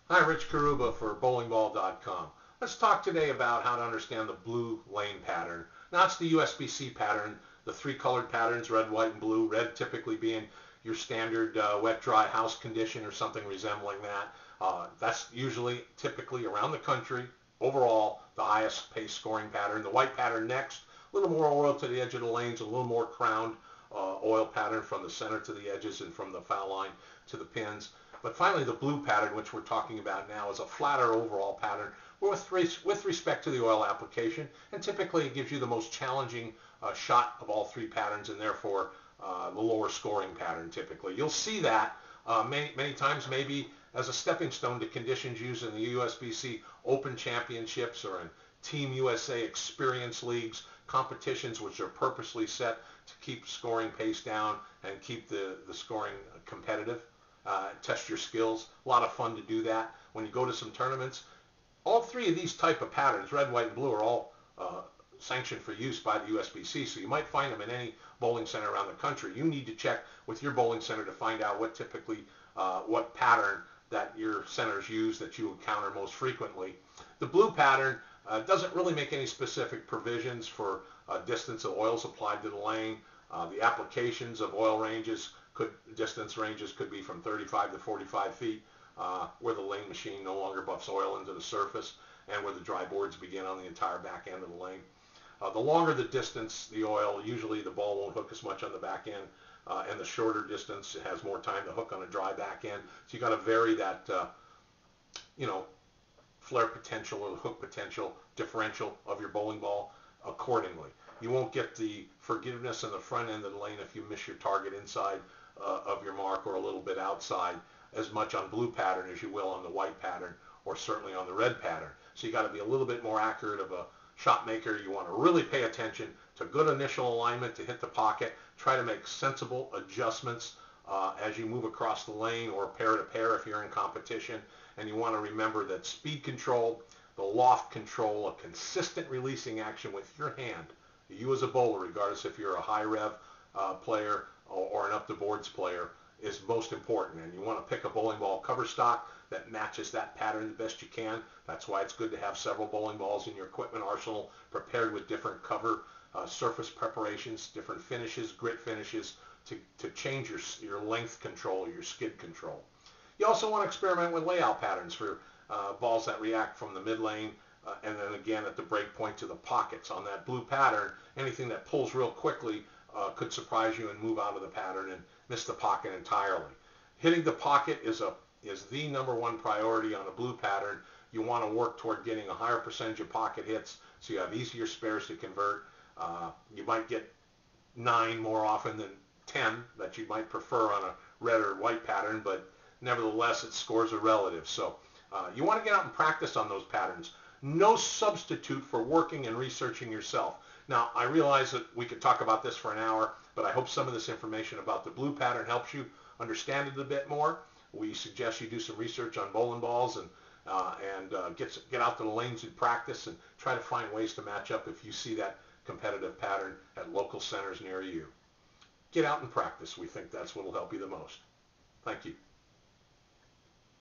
Hi, Rich Carrubba for bowlingball.com. Let's talk today about how to understand the blue lane pattern. Now it's the USBC pattern, the three colored patterns, red, white, and blue. Red typically being your standard wet, dry house condition or something resembling that. That's usually, typically around the country, overall, the highest pace scoring pattern. The white pattern next, a little more oil to the edge of the lanes, a little more crowned oil pattern from the center to the edges and from the foul line to the pins. But finally, the blue pattern, which we're talking about now, is a flatter overall pattern with respect to the oil application, and typically it gives you the most challenging shot of all three patterns, and therefore the lower scoring pattern typically. You'll see that many times maybe as a stepping stone to conditions used in the USBC Open Championships or in Team USA Experience Leagues, competitions which are purposely set to keep scoring pace down and keep the scoring competitive. Test your skills. A lot of fun to do that. When you go to some tournaments, all three of these type of patterns, red, white, and blue, are all sanctioned for use by the USBC, so you might find them in any bowling center around the country. You need to check with your bowling center to find out what pattern that your centers use that you encounter most frequently. The blue pattern doesn't really make any specific provisions for distance of oils applied to the lane. The applications of oil ranges distance ranges could be from 35 to 45 feet, where the lane machine no longer buffs oil into the surface, and where the dry boards begin on the entire back end of the lane. The longer the distance, the oil, usually the ball won't hook as much on the back end, and the shorter distance, it has more time to hook on a dry back end. So you got to vary that, flare potential or hook potential differential of your bowling ball accordingly. You won't get the forgiveness in the front end of the lane if you miss your target inside of your mark or a little bit outside as much on blue pattern as you will on the white pattern, or certainly on the red pattern. So you got to be a little bit more accurate of a shot maker. You want to really pay attention to good initial alignment to hit the pocket. Try to make sensible adjustments as you move across the lane or pair to pair if you're in competition. And you want to remember that speed control, the loft control, a consistent releasing action with your hand, you as a bowler, regardless if you're a high rev player or an up the boards player, is most important. And you want to pick a bowling ball cover stock that matches that pattern the best you can. That's why it's good to have several bowling balls in your equipment arsenal prepared with different cover surface preparations, different finishes, grit finishes, to change your length control, your skid control. You also want to experiment with layout patterns for balls that react from the mid lane and then again at the break point to the pockets. On that blue pattern, anything that pulls real quickly could surprise you and move out of the pattern and miss the pocket entirely. Hitting the pocket is the number one priority on a blue pattern. You want to work toward getting a higher percentage of pocket hits so you have easier spares to convert. You might get 9 more often than 10 that you might prefer on a red or white pattern, but nevertheless, its scores are relative. So you want to get out and practice on those patterns. No substitute for working and researching yourself. Now, I realize that we could talk about this for an hour, but I hope some of this information about the blue pattern helps you understand it a bit more. We suggest you do some research on bowling balls and get out to the lanes and practice and try to find ways to match up if you see that competitive pattern at local centers near you. Get out and practice. We think that's what will help you the most. Thank you.